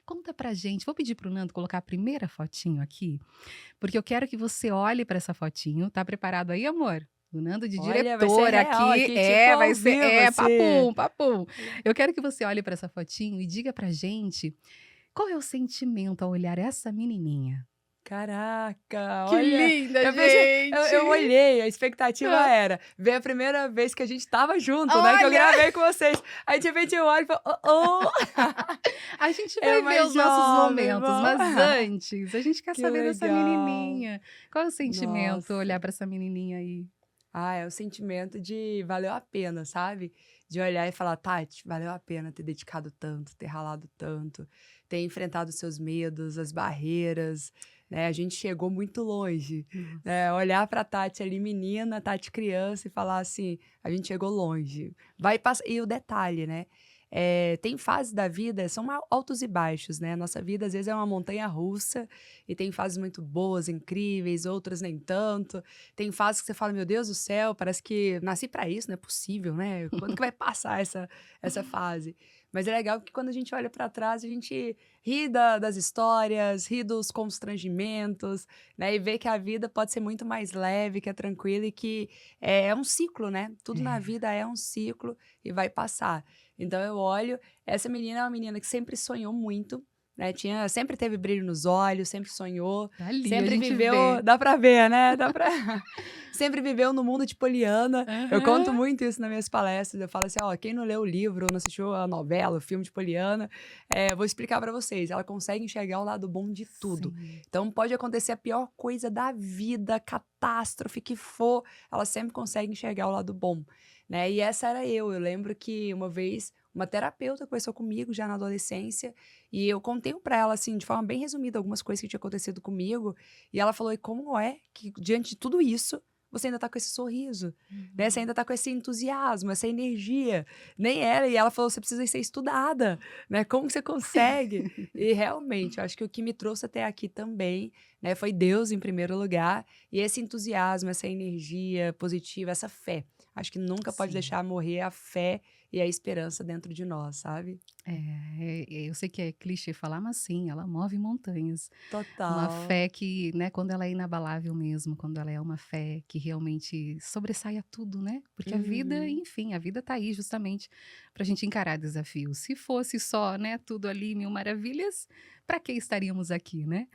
Conta pra gente, vou pedir para o Nando colocar a primeira fotinho aqui, porque eu quero que você olhe para essa fotinho. Tá preparado aí, amor? O Nando de Olha, vai ser diretor real aqui. aqui, tipo É, vai ao ser vivo, assim. papum, papum. Eu quero que você olhe para essa fotinho e diga pra gente qual é o sentimento ao olhar essa menininha. Caraca, Que olha, linda, eu pensei eu gente! olhei, a expectativa Hã. era ver a primeira vez que a gente estava junto, né, que eu Olha! gravei com vocês. Aí de repente eu olho e falo: "Oh, oh". A gente Eu vai ver mais os nossos jovem, momentos, vamos. mas antes, a gente quer Que saber dessa legal. menininha. Qual é o sentimento Nossa. olhar para essa menininha aí? Ah, é o sentimento de valeu a pena, sabe? De olhar e falar: "Tati, valeu a pena ter dedicado tanto, ter ralado tanto, ter enfrentado seus medos, as barreiras, né, a gente chegou muito longe", Nossa. né, olhar pra Tati ali menina, Tati criança e falar assim: "A gente chegou longe". Vai passar e o detalhe, né, tem fases da vida, são altos e baixos, né, a nossa vida às vezes é uma montanha-russa, e tem fases muito boas, incríveis, outras nem tanto. Tem fases que você fala: "Meu Deus do céu, parece que nasci pra isso, não é possível, né, quando que vai passar essa fase?". Mas é legal que quando a gente olha pra trás, a gente ri das histórias, ri dos constrangimentos, né, e vê que a vida pode ser muito mais leve, que é tranquila e que é um ciclo, né, tudo na É, vida é um ciclo e vai passar. Então eu olho, essa menina é uma menina que sempre sonhou muito, né, sempre teve brilho nos olhos, sempre sonhou, dali a sempre gente viveu, vê. dá pra ver, né, dá pra sempre viveu no mundo de Poliana. Eu conto Aham. muito isso nas minhas palestras, eu falo assim: "Ó, quem não leu o livro, não assistiu a novela, o filme de Poliana, vou explicar pra vocês, ela consegue enxergar o lado bom de tudo. Sim. Então pode acontecer a pior coisa da vida, catástrofe que for, ela sempre consegue enxergar o lado bom", né. E essa era eu lembro que uma vez uma terapeuta conversou comigo já na adolescência, e eu contei pra ela, assim, de forma bem resumida, algumas coisas que tinha acontecido comigo, e ela falou: "E como é que diante de tudo isso, você ainda tá com esse sorriso, né, você Uhum. ainda tá com esse entusiasmo, essa energia?". Nem era, e ela falou: "Você precisa ser estudada, né, como que você consegue?". E realmente, eu acho que o que me trouxe até aqui também, né, foi Deus em primeiro lugar, e esse entusiasmo, essa energia positiva, essa fé. Acho que nunca pode Sim. deixar morrer a fé e a esperança dentro de nós, sabe? Eu sei que é clichê falar, mas sim, ela move montanhas. Uma Total. fé que, né, quando ela é inabalável mesmo, quando ela é uma fé que realmente sobressai a tudo, né, porque a vida, Uhum. enfim, a vida tá aí justamente para a gente encarar desafios. Se fosse só, né, tudo ali mil maravilhas, para que estaríamos aqui, né?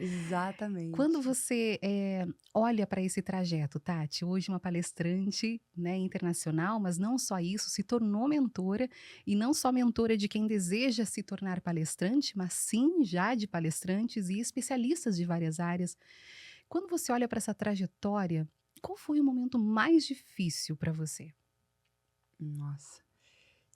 Quando Exatamente. você, olha para esse trajeto, Tati, hoje uma palestrante, né, internacional, mas não só isso, se tornou mentora, e não só mentora de quem deseja se tornar palestrante, mas sim já de palestrantes e especialistas de várias áreas. Quando você olha para essa trajetória, qual foi o momento mais difícil para você? Nossa.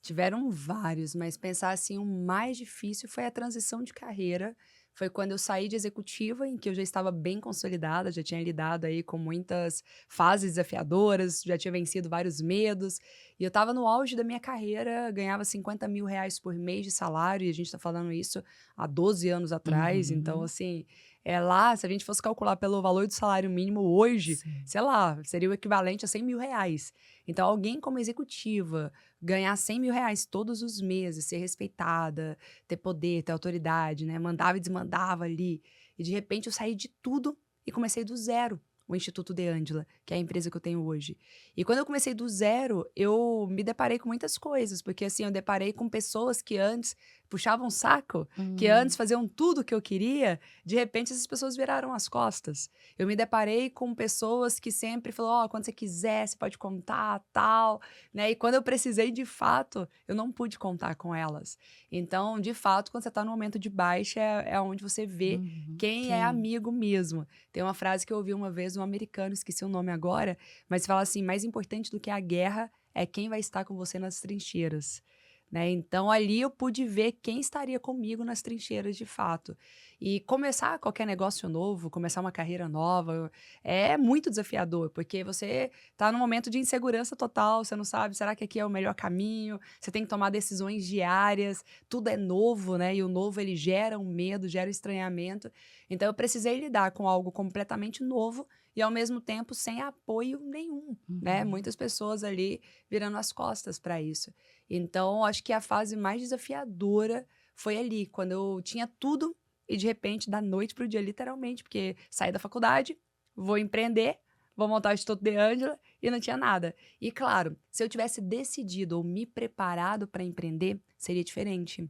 Tiveram vários, mas pensar assim, o mais difícil foi a transição de carreira. Foi quando eu saí de executiva, em que eu já estava bem consolidada, já tinha lidado aí com muitas fases desafiadoras, já tinha vencido vários medos, e eu estava no auge da minha carreira, ganhava R$ 50.000 por mês de salário, e a gente está falando isso há 12 anos atrás, então Uhum, assim, lá, se a gente fosse calcular pelo valor do salário mínimo hoje, sim. sei lá, seria o equivalente a R$ 100.000. Então alguém como executiva, ganhar R$ 100.000 todos os meses, ser respeitada, ter poder, ter autoridade, né, mandava e desmandava ali. E de repente eu saí de tudo e comecei do zero o Instituto De Angela, que é a empresa que eu tenho hoje. E quando eu comecei do zero, eu me deparei com muitas coisas, porque assim, eu deparei com pessoas que antes puxavam saco, que antes Hum, faziam tudo o que eu queria, de repente essas pessoas viraram as costas. Eu me deparei com pessoas que sempre falaram: "Ó, quando você quiser, você pode contar, tal", né, e quando eu precisei de fato, eu não pude contar com elas. Então, de fato, quando você está no momento de baixa, é onde você vê uhum. quem é Quem? amigo mesmo. Tem uma frase que eu ouvi uma vez de um americano, esqueci o nome agora, mas fala assim: "Mais importante do que a guerra é quem vai estar com você nas trincheiras", né. Então ali eu pude ver quem estaria comigo nas trincheiras de fato. E começar qualquer negócio novo, começar uma carreira nova, é muito desafiador, porque você tá num momento de insegurança total, você não sabe, será que aqui é o melhor caminho? Você tem que tomar decisões diárias, tudo é novo, né, e o novo ele gera um medo, gera um estranhamento. Então eu precisei lidar com algo completamente novo e ao mesmo tempo sem apoio nenhum, né, Uhum. muitas pessoas ali virando as costas para isso. Então acho que a fase mais desafiadora foi ali, quando eu tinha tudo e de repente, da noite para o dia, literalmente, porque saí da faculdade, vou empreender, vou montar o Instituto de Ângela e não tinha nada. E claro, se eu tivesse decidido ou me preparado para empreender, seria diferente.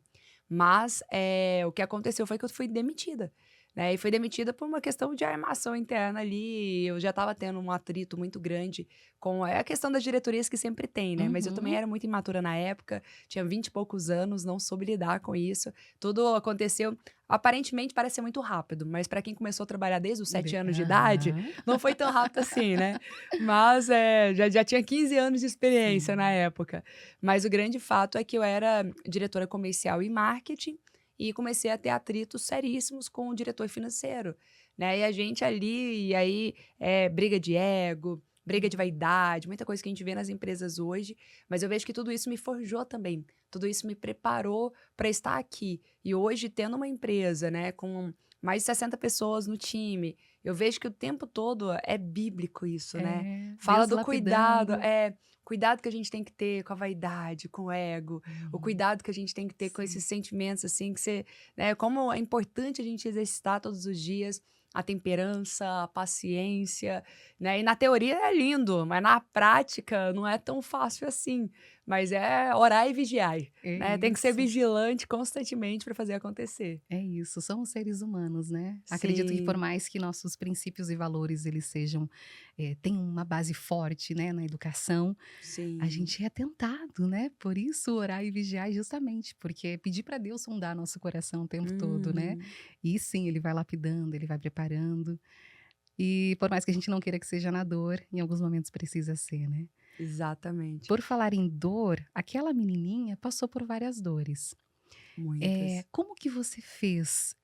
Mas o que aconteceu foi que eu fui demitida. Né? E fui demitida por uma questão de armação interna ali. Eu já estava tendo um atrito muito grande com a questão das diretorias que sempre tem, né? Mas eu também Uhum. era muito imatura na época, tinha 20 e poucos anos, não soube lidar com isso. Tudo aconteceu. Aparentemente parece ser muito rápido, mas para quem começou a trabalhar desde os 7 anos de idade, Aham. não foi tão rápido assim, né? Mas já tinha 15 anos de experiência na Sim. época. Mas o grande fato é que eu era diretora comercial e marketing e comecei a ter atritos seríssimos com o diretor financeiro, né? E a gente ali, e aí briga de ego, briga de vaidade, muita coisa que a gente vê nas empresas hoje, mas eu vejo que tudo isso me forjou também, tudo isso me preparou para estar aqui. E hoje, tendo uma empresa, né, com mais de 60 pessoas no time, eu vejo que o tempo todo é bíblico isso, né? É, Fala Deus do cuidado, lapidando. cuidado que a gente tem que ter com a vaidade, com o ego, o Hum, cuidado que a gente tem que ter com sim. esses sentimentos, assim, que você, né, como é importante a gente exercitar todos os dias a temperança, a paciência, né? E na teoria é lindo, mas na prática não é tão fácil assim. Mas é orar e vigiar, É né? Tem que ser isso. vigilante constantemente para fazer acontecer. É isso, somos seres humanos, né. Acredito que por Sim, mais que nossos princípios e valores eles sejam, tenham uma base forte, né, na educação, a sim. gente é tentado, né, por isso orar e vigiar justamente, porque é pedir para Deus sondar nosso coração o tempo todo, né. Uhum, E sim, ele vai lapidando, ele vai preparando, e por mais que a gente não queira que seja na dor, em alguns momentos precisa ser, né. exatamente. Por falar em dor, aquela menininha passou por várias dores. Muitas. Como que você fez,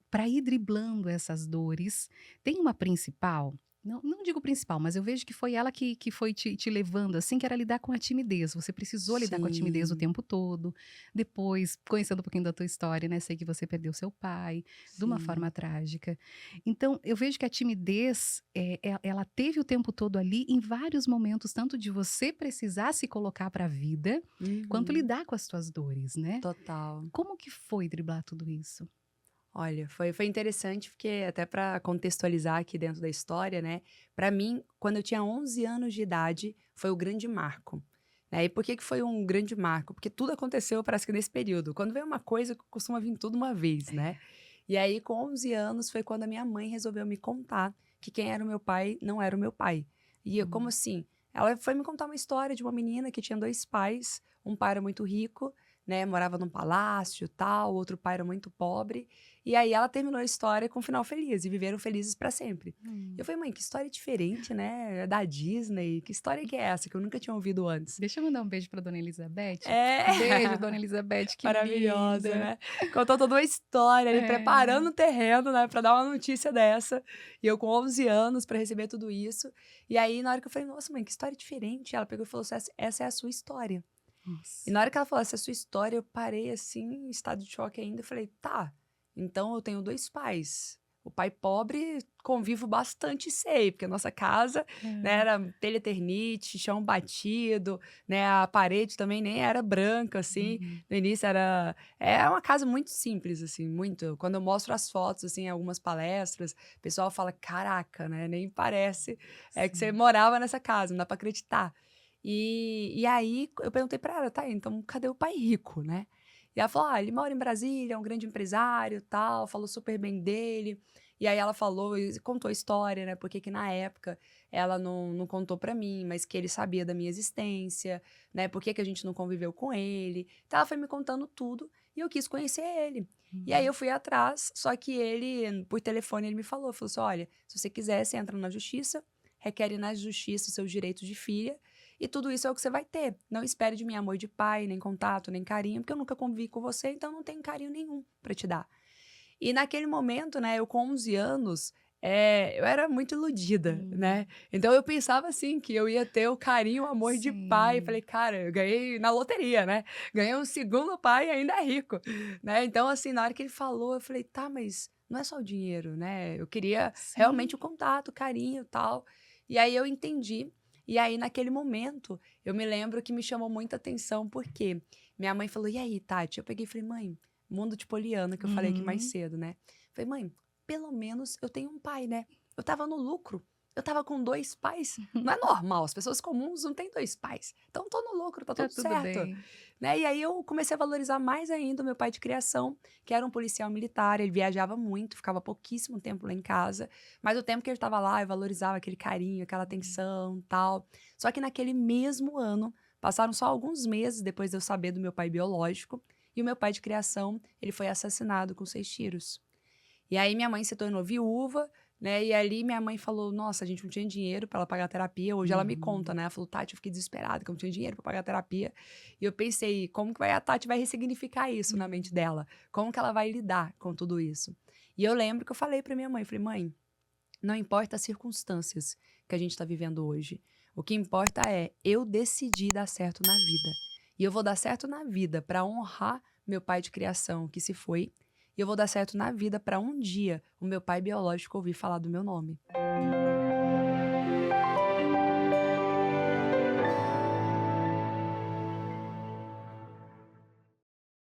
pra ir driblando essas dores? Tem uma principal? Não digo principal, mas eu vejo que foi ela que foi te levando, assim, que era lidar com a timidez. Você precisou lidar com a timidez o Sim, tempo todo. Depois, conhecendo um pouquinho da tua história, né, sei que você perdeu seu pai de uma forma sim. trágica. Então, eu vejo que a timidez, ela teve o tempo todo ali em vários momentos, tanto de você precisar se colocar para a vida, quanto Uhum, lidar com as tuas dores, né? total. Como que foi driblar tudo isso? Olha, foi interessante, porque até para contextualizar aqui dentro da história, né, para mim, quando eu tinha 11 anos de idade, foi o grande marco, né. E por que que foi um grande marco? Porque tudo aconteceu parece que nesse período. Quando vem uma coisa, costuma vir tudo uma vez, né. É. E aí com 11 anos foi quando a minha mãe resolveu me contar que quem era o meu pai não era o meu pai. E eu como Hum. assim? Ela foi me contar uma história de uma menina que tinha 2 pais, um pai era muito rico, né, morava num palácio, tal, o outro pai era muito pobre, e aí ela terminou a história com um final feliz, e viveram felizes pra sempre. E eu Hum. falei: "Mãe, que história diferente, né, é da Disney, que história que é essa que eu nunca tinha ouvido antes?". Deixa eu mandar um beijo pra dona Elizabeth. É, Beijo, dona Elizabeth, que maravilhosa, linda. né. Contou toda uma história ali, É. preparando o terreno, né, pra dar uma notícia dessa, e eu com 11 anos pra receber tudo isso. E aí na hora que eu falei: "Nossa mãe, que história diferente", ela pegou e falou assim: "Essa é a sua história". E Nossa. na hora que ela falou: "Essa é a sua história", eu parei assim, em estado de choque ainda, e falei: "Tá, então eu tenho 2 pais. O pai pobre convivo bastante e sei, porque a nossa casa, né, É. era telha Eternite, chão batido, né, a parede também nem era branca, assim, Uhum. no início é uma casa muito simples, assim, muito quando eu mostro as fotos, assim, em algumas palestras, o pessoal fala: "Caraca, né, nem parece, que você Sim. morava nessa casa, não dá pra acreditar". E aí eu perguntei pra ela: "Tá, então cadê o pai rico, né?". E ela falou: "Ah, ele mora em Brasília, é um grande empresário, tal", falou super bem dele. E aí ela falou e contou a história, né, porque que na época ela não contou pra mim, mas que ele sabia da minha existência, né, por que que a gente não conviveu com ele. Então ela foi me contando tudo e eu quis conhecer ele. E aí Uhum. eu fui atrás, só que ele, por telefone, ele me falou assim: "Olha, se você quiser, você entra na justiça, requer na justiça os seus direitos de filha, e tudo isso é o que você vai ter. Não espere de mim amor de pai, nem contato, nem carinho, porque eu nunca convivi com você, então não tenho carinho nenhum pra te dar". E naquele momento, né, eu com 11 anos, eu era muito iludida, né. Hum. Então eu pensava assim, que eu ia ter o carinho, o amor de pai. Sim. Falei: "Cara, eu ganhei na loteria, né, ganhei um segundo pai e ainda é rico", né. Então assim, na hora que ele falou, eu falei: "Tá, mas não é só o dinheiro, né". Eu queria realmente o Sim. contato, o carinho, e tal. E aí eu entendi, e aí naquele momento, eu me lembro que me chamou muita atenção, porque Minha mãe falou, e aí, Tati? Eu peguei e falei, mãe, mundo de poliana, que eu falei aqui mais Uhum. cedo, né? Falei, mãe, pelo menos eu tenho um pai, né? Eu tava no lucro. Eu tava com 2 pais. Não é normal, as pessoas comuns não têm 2 pais. Então, tô no lucro, tá Tá tudo tudo certo. bem. Né? E aí, eu comecei a valorizar mais ainda o meu pai de criação, que era um policial militar. Ele viajava muito, ficava pouquíssimo tempo lá em casa. Mas o tempo que ele tava lá, eu valorizava aquele carinho, aquela atenção, tal. Só que naquele mesmo ano, passaram só alguns meses depois de eu saber do meu pai biológico, e o meu pai de criação, ele foi assassinado com 6 tiros. E aí minha mãe se tornou viúva, né? E ali minha mãe falou: Nossa, a gente não tinha dinheiro para ela pagar a terapia. Hoje ela me conta, Uhum. né? Ela falou: Tati, eu fiquei desesperada, que eu não tinha dinheiro para pagar a terapia. E eu pensei: como que a Tati vai ressignificar isso na mente Uhum. dela? Como que ela vai lidar com tudo isso? E eu lembro que eu falei para minha mãe: falei, mãe, não importa as circunstâncias que a gente está vivendo hoje. O que importa é eu decidir dar certo na vida. E eu vou dar certo na vida para honrar meu pai de criação que se foi. E eu vou dar certo na vida para um dia o meu pai biológico ouvir falar do meu nome.